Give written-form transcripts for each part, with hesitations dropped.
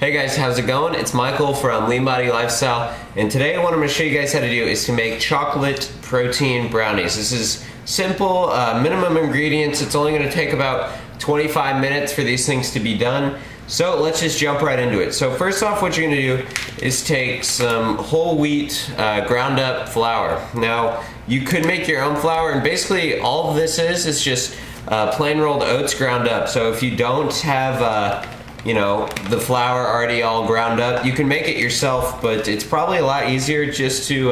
Hey guys, how's it going? It's Michael from Lean Body Lifestyle, and today what I'm going to show you guys how to do is to make chocolate protein brownies. This is simple, minimum ingredients. It's only going to take about 25 minutes for these things to be done. So let's just jump right into it. So first off, what you're going to do is take some whole wheat ground up flour. Now you could make your own flour, and basically all of this is just plain rolled oats ground up. So if you don't have the flour already all ground up, you can make it yourself, but it's probably a lot easier just to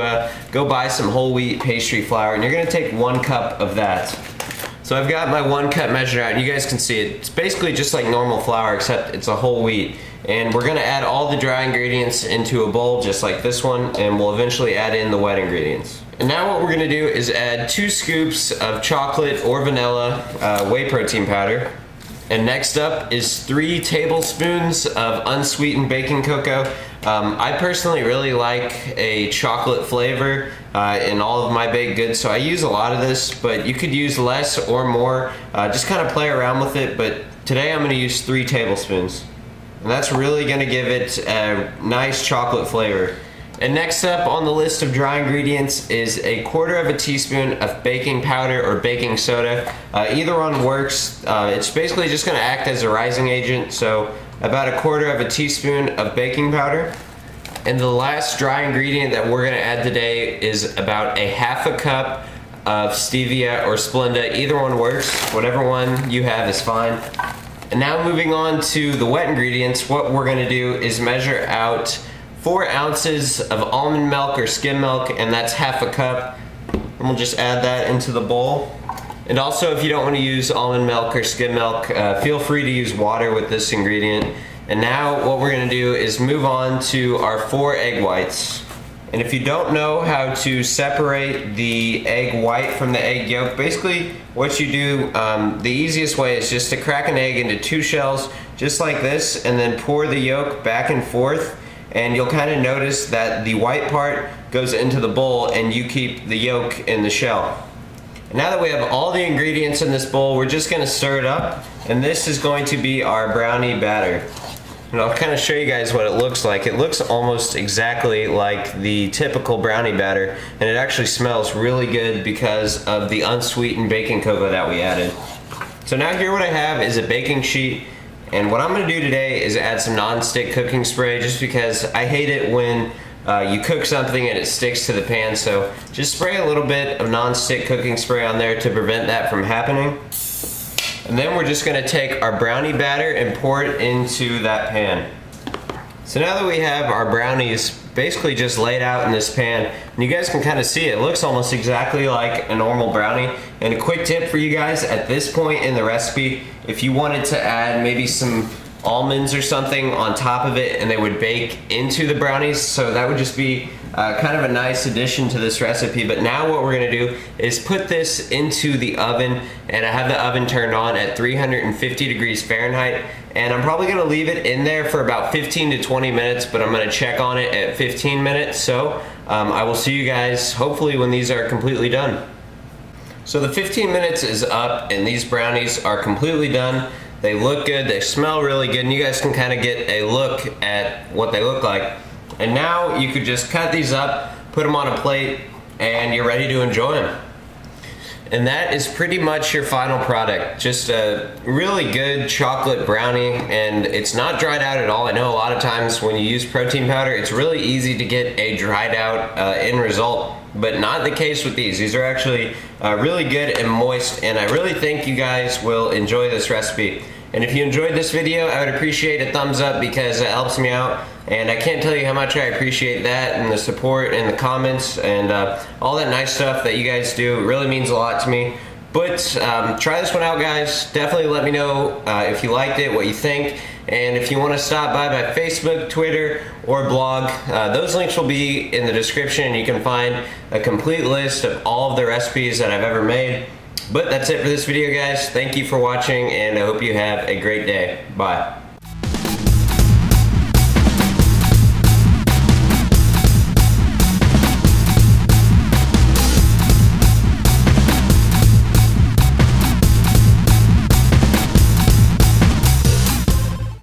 go buy some whole wheat pastry flour, and you're going to take 1 cup of that. So I've got my 1 cup measured out, and you guys can see it. It's basically just like normal flour, except it's a whole wheat. And we're going to add all the dry ingredients into a bowl just like this one, and we'll eventually add in the wet ingredients. And now what we're going to do is add 2 scoops of chocolate or vanilla whey protein powder. And next up is 3 tablespoons of unsweetened baking cocoa. I personally really like a chocolate flavor in all of my baked goods, so I use a lot of this, but you could use less or more. Just kind of play around with it, but today I'm going to use 3 tablespoons. And that's really going to give it a nice chocolate flavor. And next up on the list of dry ingredients is 1/4 teaspoon of baking powder or baking soda. Either one works. It's basically just going to act as a rising agent, so about 1/4 teaspoon of baking powder. And the last dry ingredient that we're going to add today is about 1/2 cup of stevia or Splenda. Either one works. Whatever one you have is fine. And now moving on to the wet ingredients, what we're going to do is measure out 4 ounces of almond milk or skim milk, and that's 1/2 cup. And we'll just add that into the bowl. And also, if you don't want to use almond milk or skim milk, feel free to use water with this ingredient. And now what we're going to do is move on to our 4 egg whites. And if you don't know how to separate the egg white from the egg yolk, basically what you do, the easiest way is just to crack an egg into 2 shells, just like this, and then pour the yolk back and forth. And you'll kind of notice that the white part goes into the bowl and you keep the yolk in the shell. And now that we have all the ingredients in this bowl, we're just going to stir it up, and this is going to be our brownie batter. And I'll kind of show you guys what it looks like. It looks almost exactly like the typical brownie batter, and it actually smells really good because of the unsweetened baking cocoa that we added. So now here what I have is a baking sheet. And what I'm going to do today is add some nonstick cooking spray, just because I hate it when you cook something and it sticks to the pan. So just spray a little bit of nonstick cooking spray on there to prevent that from happening. And then we're just going to take our brownie batter and pour it into that pan. So now that we have our brownies basically just laid out in this pan, and you guys can kind of see it looks almost exactly like a normal brownie. And a quick tip for you guys at this point in the recipe, if you wanted to add maybe some almonds or something on top of it and they would bake into the brownies, so that would just be kind of a nice addition to this recipe. But now what we're going to do is put this into the oven, and I have the oven turned on at 350 degrees Fahrenheit, and I'm probably going to leave it in there for about 15 to 20 minutes, but I'm going to check on it at 15 minutes. So I will see you guys hopefully when these are completely done. So the 15 minutes is up, and these brownies are completely done. They look good, they smell really good, and you guys can kind of get a look at what they look like. And now you could just cut these up, put them on a plate, and you're ready to enjoy them. And that is pretty much your final product. Just a really good chocolate brownie, and it's not dried out at all. I know a lot of times when you use protein powder, it's really easy to get a dried out end result, but not the case with these. These are actually really good and moist, and I really think you guys will enjoy this recipe. And if you enjoyed this video, I would appreciate a thumbs up because it helps me out. And I can't tell you how much I appreciate that, and the support and the comments and all that nice stuff that you guys do. It really means a lot to me. But try this one out, guys. Definitely let me know if you liked it, what you think. And if you want to stop by my Facebook, Twitter, or blog, those links will be in the description, and you can find a complete list of all of the recipes that I've ever made. But that's it for this video, guys. Thank you for watching, and I hope you have a great day. Bye.